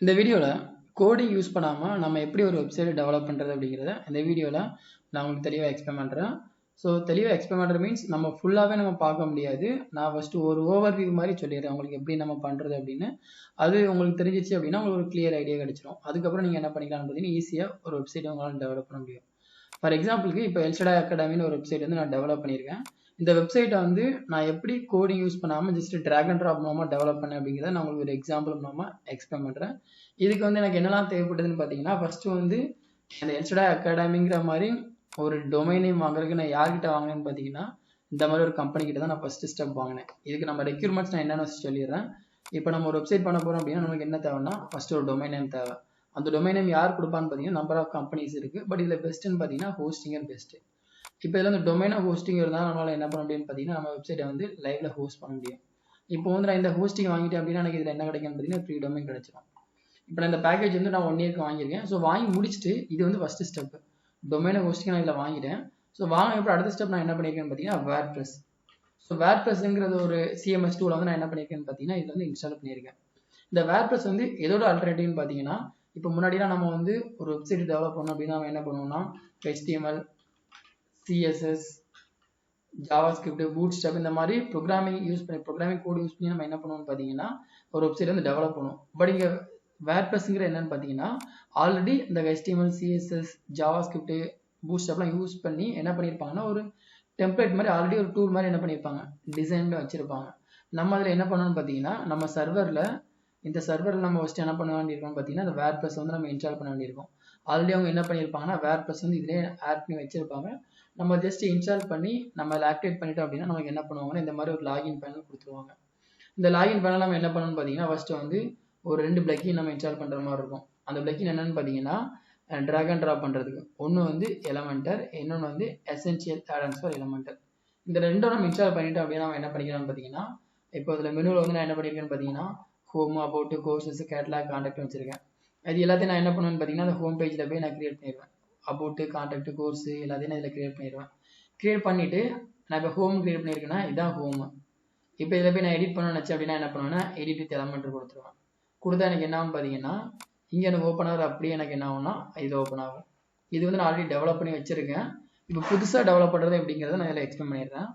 இந்த வீடியோல coding use பண்ணாம நம்ம எப்படி ஒரு வெப்சைட் டெவலப் பண்றது அப்படிங்கறத இந்த வீடியோல நான் உங்களுக்கு தெளிவா எக்ஸ்பிளைன் பண்றேன். ஸோ தெளிவா எக்ஸ்பிளைன் பண்றது மீன்ஸ் நம்ம ஃபுல்லாவே நம்ம பார்க்க முடியாது. நான் ஃபர்ஸ்ட் ஒரு ஓவர்வியூ மாதிரி சொல்லிடுறேன் உங்களுக்கு எப்படி நம்ம பண்றது அப்படின்னு. அது உங்களுக்கு தெரிஞ்சிச்சு அப்படின்னா உங்களுக்கு ஒரு கிளியர் ஐடியா கிடைச்சிடும். அதுக்கப்புறம் நீங்க என்ன பண்ணிக்கலாம்னு பார்த்தீங்கன்னா ஈஸியா ஒரு வெப்சைட் உங்களால டெவலப் பண்ண முடியும். ஃபார் எக்ஸாம்பிளுக்கு இப்போ எல்ஷடா அகாடமின்னு ஒரு வெப்சைட் வந்து நான் டெவலப் பண்ணியிருக்கேன். இந்த வெப்சைட்டை வந்து நான் எப்படி கோடிங் யூஸ் பண்ணாமல் ஜஸ்ட் ட்ராக் அண்ட் ட்ராப் மூலமாக டெவலப் பண்ணேன் அப்படிங்கிறத நான் உங்களுக்கு ஒரு எக்ஸாம்பிள் மூலமாக எக்ஸ்பிளைன் பண்ணுறேன். இதுக்கு வந்து எனக்கு என்னெல்லாம் தேவைப்படுதுன்னு பார்த்தீங்கன்னா ஃபர்ஸ்ட் வந்து இந்த எல்ஷடா அகாடமிங்கிற மாதிரி ஒரு டொமைன் நேம் வாங்குறதுக்கு நான் யார்கிட்ட வாங்கினேன்னு பார்த்தீங்கன்னா இந்த மாதிரி ஒரு கம்பெனி கிட்ட தான் நான் ஃபர்ஸ்ட் ஸ்டெப் வாங்கினேன். இதுக்கு நம்ம ரெக்யூர்மெண்ட்ஸ் நான் என்னென்னு சொல்லிடுறேன். இப்போ நம்ம ஒரு வெப்சைட் பண்ண போகிறோம் அப்படின்னா நமக்கு என்ன தேவைன்னா ஃபர்ஸ்ட் ஒரு டொமைன் நேம் தேவை. அந்த டொமைன் நேம் யார் கொடுப்பான்னு பார்த்தீங்கன்னா நம்பர் ஆஃப் கம்பெனிஸ் இருக்குது. பட் இதில் பெஸ்ட்டுன்னு பார்த்தீங்கன்னா ஹோஸ்டிங்கர் பெஸ்ட்டு. இப்போ இதில் வந்து டொமைனாக ஹோஸ்டிங் இருந்தால் நம்மளால் என்ன பண்ண முடியும்னு பார்த்தீங்கன்னா நம்ம வெப்சைட்டை வந்து லைவ்ல ஹோஸ்ட் பண்ண முடியும். இப்போ வந்து நான் இந்த ஹோஸ்டிங் வாங்கிட்டேன் அப்படின்னா எனக்கு இதில் என்ன கிடைக்கும்னு பார்த்தீங்கன்னா ஃப்ரீ டொமைன் கிடைச்சிடும். இப்போ நான் இந்த பேக்கேஜ் வந்து நான் 1 இயர்க்கு வாங்கியிருக்கேன். ஸோ வாங்கி முடிச்சுட்டு இது வந்து ஃபர்ஸ்ட் ஸ்டெப் டொமைனை ஹோஸ்டிங் நான் இதில் வாங்கிட்டேன். ஸோ வாங்கினப்போ அடுத்த ஸ்டெப் நான் என்ன பண்ணியிருக்கேன்னு பார்த்தீங்கன்னா வேர்ட்பிரஸ். ஸோ வேர்ட்பிரஸ்ங்கிறது ஒரு சிஎம்எஸ் டூல வந்து நான் என்ன பண்ணியிருக்கேன்னு பார்த்தீங்கன்னா இதில் வந்து இன்ஸ்டால் பண்ணியிருக்கேன். இந்த வேர்ட்பிரஸ் வந்து எதோட ஆல்டர்னேட்டிவ்னு பார்த்தீங்கன்னா இப்போ முன்னாடிலாம் நம்ம வந்து ஒரு வெப்சைட் டெவலப் பண்ணோம் அப்படின்னா நம்ம என்ன பண்ணுவோம்னா HTML, CSS, ஜாவாஸ்கிரிப்ட், பூட்ஸ்ட்ராப் இந்த மாதிரி ப்ரோக்ராமிங் கோட் யூஸ் பண்ணி நம்ம என்ன பண்ணுவோம்னு பார்த்தீங்கன்னா ஒரு வெப்சைட் வந்து டெவலப் பண்ணுவோம். பட் இங்கே வேர்ட்பிரஸ்ங்கிற என்னன்னு பார்த்தீங்கன்னா ஆல்ரெடி இந்த HTML, CSS, ஜாவாஸ்கிரிப்ட், பூட்ஸ்ட்ராப்லாம் யூஸ் பண்ணி என்ன பண்ணியிருப்பாங்கன்னா ஒரு டெம்ப்ளேட் மாதிரி ஆல்ரெடி ஒரு டூல் மாதிரி என்ன பண்ணியிருப்பாங்க டிசைன்ல வச்சிருப்பாங்க. நம்ம அதில் என்ன பண்ணணும்னு பார்த்தீங்கன்னா நம்ம சர்வரில் இந்த சர்வரில் நம்ம ஃபஸ்ட்டு என்ன பண்ண வேண்டியிருக்கோம்னு பார்த்தீங்கன்னா இந்த வேர்ட்பிரஸ் வந்து நம்ம இன்ஸ்டால் பண்ண வேண்டியிருக்கும். ஆல்ரெடி அவங்க என்ன பண்ணியிருப்பாங்கன்னா வேர்ட்பிரஸ் வந்து இதிலே ஆட் பண்ணி வச்சிருப்பாங்க. நம்ம ஜஸ்ட் இன்ஸ்டால் பண்ணி நம்ம அதில் ஆக்டிவேட் பண்ணிட்டோம் அப்படின்னா நமக்கு என்ன பண்ணுவாங்கன்னா இந்த மாதிரி ஒரு லாகின் பேனல் கொடுத்துருவாங்க. இந்த லாகின் பேனல் நம்ம என்ன பண்ணணும்னு பார்த்தீங்கன்னா ஃபர்ஸ்ட் வந்து ஒரு 2 பிளக்கின் நம்ம இன்ஸ்டால் பண்ணுற மாதிரி இருக்கும். அந்த பிளக்கின் என்னன்னு பார்த்தீங்கன்னா ட்ராக் அண்ட் ட்ராப் பண்ணுறதுக்கு ஒன்று வந்து எலமெண்டர், இன்னொன்று வந்து எசென்ஷியல் ஆடன்ஸ் ஃபார் எலமெண்டர். இந்த ரெண்டும் நம்ம இன்ஸ்டால் பண்ணிட்டோம் அப்படின்னா நம்ம என்ன பண்ணிக்கலாம்னு பார்த்தீங்கன்னா இப்போ இதில் மெனுவில் வந்து நான் என்ன பண்ணியிருக்கேன்னு பார்த்தீங்கன்னா home, about, courses, catalogue, contact வச்சிருக்கேன். இது எல்லாத்தையும் நான் என்ன பண்ணுவேன்னு பார்த்தீங்கன்னா அந்த ஹோம் பேஜில் போய் நான் கிரியேட் பண்ணிடுவேன். அபவுட், கான்டாக்ட், கோர்ஸ் எல்லாத்தையும் நான் இதில் கிரியேட் பண்ணிடுவேன். கிரியேட் பண்ணிவிட்டு நான் இப்போ ஹோம் கிரியேட் பண்ணியிருக்கேன்னா இதுதான் ஹோம். இப்போ இதில் போய் நான் எடிட் பண்ண நினச்சேன் அப்படின்னா என்ன பண்ணுவேன்னா எடிட் வித் எலமெண்டர் கொடுத்துருவேன். கொடுத்தா எனக்கு என்ன ஆகும் பார்த்தீங்கன்னா இங்கே எனக்கு ஓப்பன் ஆகுது. அப்படியே எனக்கு என்ன ஆகும்னா இது ஓப்பன் ஆகும். இது வந்து நான் ஆல்ரெடி டெவலப் பண்ணி வச்சிருக்கேன். இப்போ புதுசாக டெவலப் பண்ணுறது அப்படிங்கிறத நான் இதில் எக்ஸ்பிளைன் பண்ணிடுறேன்.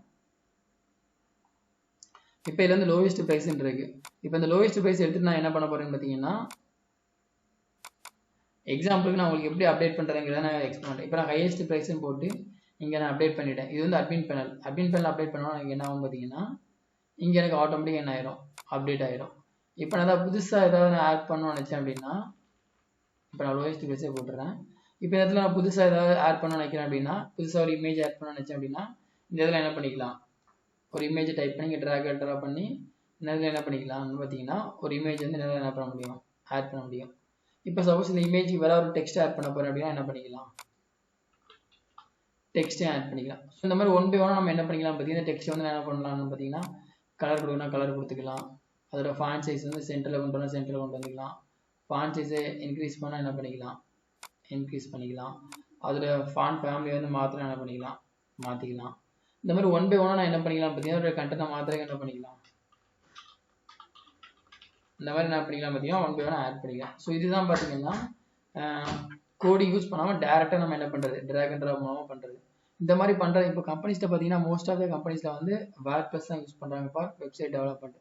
இப்போ இதில் வந்து லோவஸ்ட் ப்ரைஸ்ன்னு இருக்கு. இப்போ இந்த லோவஸ்ட் ப்ரைஸ் எடுத்துட்டு நான் என்ன பண்ண போறேன்னு பார்த்தீங்கன்னா எக்ஸாம்பிளுக்கு நான் உங்களுக்கு எப்படி அப்டேட் பண்ணுறதுங்கிறத நான் எக்ஸ்பிளைன் பண்ணுறேன். இப்போ நான் ஹையஸ்ட் ப்ரைஸ்ன்னு போட்டு இங்கே நான் அப்டேட் பண்ணிட்டேன். இது வந்து அட்மின் பேனல் அப்டேட் பண்ணோன்னா எனக்கு என்ன ஆகும் பார்த்தீங்கன்னா இங்கே எனக்கு ஆட்டோமேட்டிக்காக என்ன ஆயிரும் அப்டேட் ஆயிரும். இப்போ நான் ஏதாவது புதுசாக ஏதாவது நான் ஆட் பண்ணணும்னு நினச்சேன் அப்படின்னா இப்போ நான் லோவஸ்ட் ப்ரைஸே போட்டுறேன். இப்போ இந்த இடத்துல நான் புதுசாக ஏதாவது ஆட் பண்ண நினைக்கிறேன் அப்படின்னா புதுசாக ஒரு இமேஜ் ஆட் பண்ண நினச்சேன் அப்படின்னா இந்த இதில் என்ன பண்ணிக்கலாம் ஒரு இமேஜை டைப் பண்ணி இங்கே ட்ராக் அண்ட் ட்ராப் பண்ணி இதில் என்ன பண்ணிக்கலாம்னு பார்த்தீங்கன்னா ஒரு இமேஜ் வந்து என்ன பண்ண முடியும் ஆட் பண்ண முடியும். இப்போ சப்போஸ் இந்த இமேஜுக்கு வேற ஒரு டெக்ஸ்ட் ஆட் பண்ண போகிறேன் அப்படின்னா என்ன பண்ணிக்கலாம் டெக்ஸ்ட்டே ஆட் பண்ணிக்கலாம். ஸோ இந்த மாதிரி 1 by 1 நம்ம என்ன பண்ணிக்கலாம் பார்த்தீங்கன்னா டெக்ஸ்ட் வந்து என்ன பண்ணலாம்னு பார்த்தீங்கன்னா கலர் கொடுக்கணும் கலர் கொடுத்துக்கலாம். அதோட ஃபாண்ட் சைஸ் வந்து சென்டரில் கொண்டு வரணும் சென்டரில் கொண்டு வந்துக்கலாம். ஃபாண்ட் சைஸை இன்க்ரீஸ் பண்ணால் என்ன பண்ணிக்கலாம் இன்க்ரீஸ் பண்ணிக்கலாம். அதோட ஃபாண்ட் ஃபேமிலி வந்து மாற்றினா என்ன பண்ணிக்கலாம் மாற்றிக்கலாம். இந்த மாதிரி 1 by 1 நான் என்ன பண்ணிக்கலாம் பார்த்தீங்கன்னா ஒரு கண்டென்ட்டை மாற்றுறதுக்கு என்ன பண்ணிக்கலாம் இந்த மாதிரி என்ன பண்ணிக்கலாம் பார்த்தீங்கன்னா 1 by 1 ஆட் பண்ணிக்கலாம். ஸோ இதுதான் பார்த்தீங்கன்னா கோடிங் யூஸ் பண்ணாமல் டேரெக்டாக நம்ம என்ன பண்ணுறது ட்ராக் அண்ட் ட்ராப் மூலமாக பண்ணுறது. இந்த மாதிரி பண்ணுறது இப்போ கம்பெனிஸ்ட்டை பார்த்தீங்கன்னா மோஸ்ட் ஆஃப் த கம்பெனிஸில் வந்து வேர்ட்பிரஸ் தான் யூஸ் பண்ணுறாங்க ஃபார் வெப்சைட் டெவலப்மெண்ட்.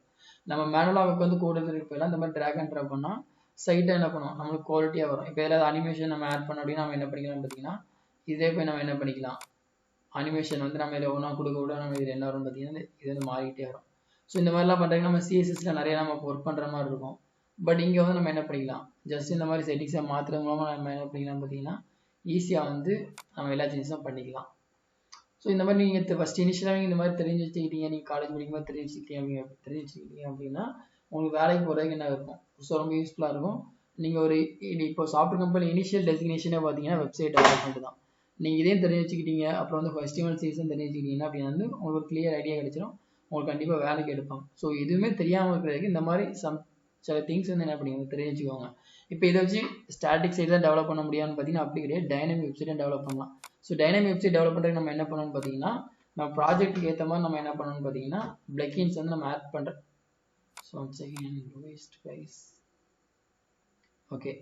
நம்ம மேனுவலாக வந்து கோட் எழுதுறதுக்கு போயிடலாம். இந்த மாதிரி ட்ராக் அண்ட் ட்ராப் பண்ணால் சைட்டை என்ன பண்ணுவோம் நம்மளுக்கு குவாலிட்டியாக வரும். இப்போ ஏதாவது அனிமேஷன் நம்ம ஆட் பண்ணோம் அப்படின்னா நம்ம என்ன பண்ணிக்கலாம் பார்த்தீங்கன்னா இதே போய் நம்ம என்ன பண்ணிக்கலாம் அனிமேஷன் வந்து நம்ம இதில் ஒன்றா கொடுக்க விட நம்ம இதில் என்ன வரும்னு பார்த்தீங்கன்னா இது வந்து மாறிக்கிட்டே வரும். ஸோ இந்த மாதிரிலாம் பண்ணுறதுக்கு நம்ம சிஎஸ்எஸ்ல நிறைய நம்ம ஒர்க் பண்ணுற மாதிரி இருக்கும். பட் இங்கே வந்து நம்ம என்ன பண்ணிக்கலாம் ஜஸ்ட் இந்த மாதிரி செட்டிங்ஸை மாற்றுறது மூலமாக நம்ம என்ன பண்ணிக்கலாம் பார்த்தீங்கன்னா ஈஸியாக வந்து நம்ம எல்லா சேஞ்சஸும் பண்ணிக்கலாம். ஸோ இந்த மாதிரி நீங்கள் ஃபஸ்ட் இனிஷியலாக இந்த மாதிரி தெரிஞ்சு வச்சுக்கிட்டீங்க நீங்கள் காலேஜ் படிக்கும் போது தெரிஞ்சுக்கிட்டீங்க அப்படின்னா உங்களுக்கு வேலைக்கு போகிறதுக்கு என்ன இருக்கும் ஸோ ரொம்ப யூஸ்ஃபுல்லாக இருக்கும். நீங்கள் ஒரு இப்போ சாஃப்ட்வேர் கம்பெனி இனிஷியல் டெசிக்னேஷனே பார்த்தீங்கன்னா வெப்சைட் டெவலப்மெண்ட் தான். நீங்கள் இதையும் தெரிஞ்சு வச்சுக்கிட்டீங்க அப்புறம் வந்து HTML, CSS தெரிஞ்சு வச்சுக்கிட்டீங்கன்னா அப்படின்னா வந்து உங்களுக்கு ஒரு கிளியர் ஐடியா கிடைச்சிடும். உங்களுக்கு கண்டிப்பாக வேலைக்கு எடுப்பாங்க. ஸோ எதுவுமே தெரியாமல் இருக்கிறதுக்கு இந்த மாதிரி சில திங்ஸ் வந்து என்ன பண்ணுங்க தெரிஞ்சு வச்சுக்கோங்க. இப்போ இதை வச்சு ஸ்டாட்டிக் சைட் தான் டெவலப் பண்ண முடியாதுன்னு பார்த்தீங்கன்னா அப்படி கிடையாது. டைனமிக் வெப்சைட்டும் டெவலப் பண்ணலாம். ஸோ டைனமிக் வெப்சைட் டெவலப் பண்ணுறதுக்கு நம்ம என்ன பண்ணணும்னு பார்த்தீங்கன்னா நம்ம ப்ராஜெக்ட்டுக்கு ஏற்ற மாதிரி நம்ம என்ன பண்ணணும்னு பார்த்தீங்கன்னா பிளக்கின்ஸ் வந்து நம்ம ஆட் பண்ணுறோம். So second lowest price okay,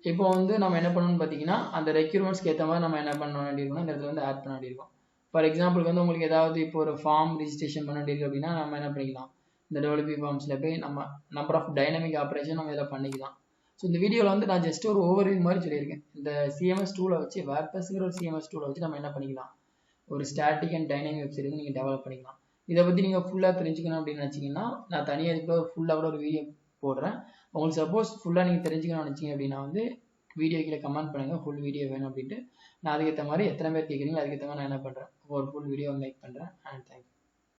இப்போ வந்து நம்ம என்ன பண்ணணும்னு பார்த்தீங்கன்னா அந்த ரெக்யூர்மெண்ட்ஸ்க்கு ஏற்ற மாதிரி நம்ம என்ன பண்ண வேண்டியிருக்கோம்னா இந்த இடத்துல வந்து ஆட் பண்ண வேண்டியிருக்கோம். ஃபார் எக்ஸாம்பிளுக்கு வந்து உங்களுக்கு ஏதாவது இப்போ ஒரு ஃபார்ம் ரிஜிஸ்ட்ரேஷன் பண்ண வேண்டியிருக்கு அப்படின்னா நம்ம என்ன பண்ணிக்கலாம், இந்த டெவலப்பி ஃபார்ம்ஸில் போய் நம்ம நம்பர் ஆஃப் டைனமிக் ஆப்ரேஷன் நம்ம இதில் பண்ணிக்கலாம். ஸோ இந்த வீடியோவில் வந்து நான் ஜஸ்ட் ஒரு ஓவர்வியூ மாதிரி சொல்லியிருக்கேன். இந்த சிஎம்எஸ் டூலை வச்சு வேர்ட்பஸ்ங்கிற ஒரு சிஎம்எஸ் டூலை வச்சு நம்ம என்ன பண்ணிக்கலாம், ஒரு ஸ்டாட்டிக் அண்ட் டைனமிக் வெப்சைட் வந்து நீங்கள் டெவலப் பண்ணிக்கலாம். இதை பற்றி நீங்கள் ஃபுல்லாக தெரிஞ்சுக்கணும் அப்படின்னு நினச்சிங்கன்னா நான் தனியாக இதுக்குள்ள ஃபுல்லாக கூட ஒரு வீடியோ போடுறேன். உங்களுக்கு சப்போஸ் ஃபுல்லாக நீங்கள் தெரிஞ்சுக்கணும்னு நினச்சிங்க அப்படின்னா வந்து வீடியோ கீழே கமெண்ட் பண்ணுங்கள் ஃபுல் வீடியோ வேணும் அப்படின்ட்டு. நான் அதுக்கேற்ற மாதிரி எத்தனை பேர் கேட்குறீங்களோ அதுக்கேற்ற மாதிரி நான் என்ன பண்ணுறேன், ஒரு ஃபுல் வீடியோ மேக் பண்ணுறேன். And thank you.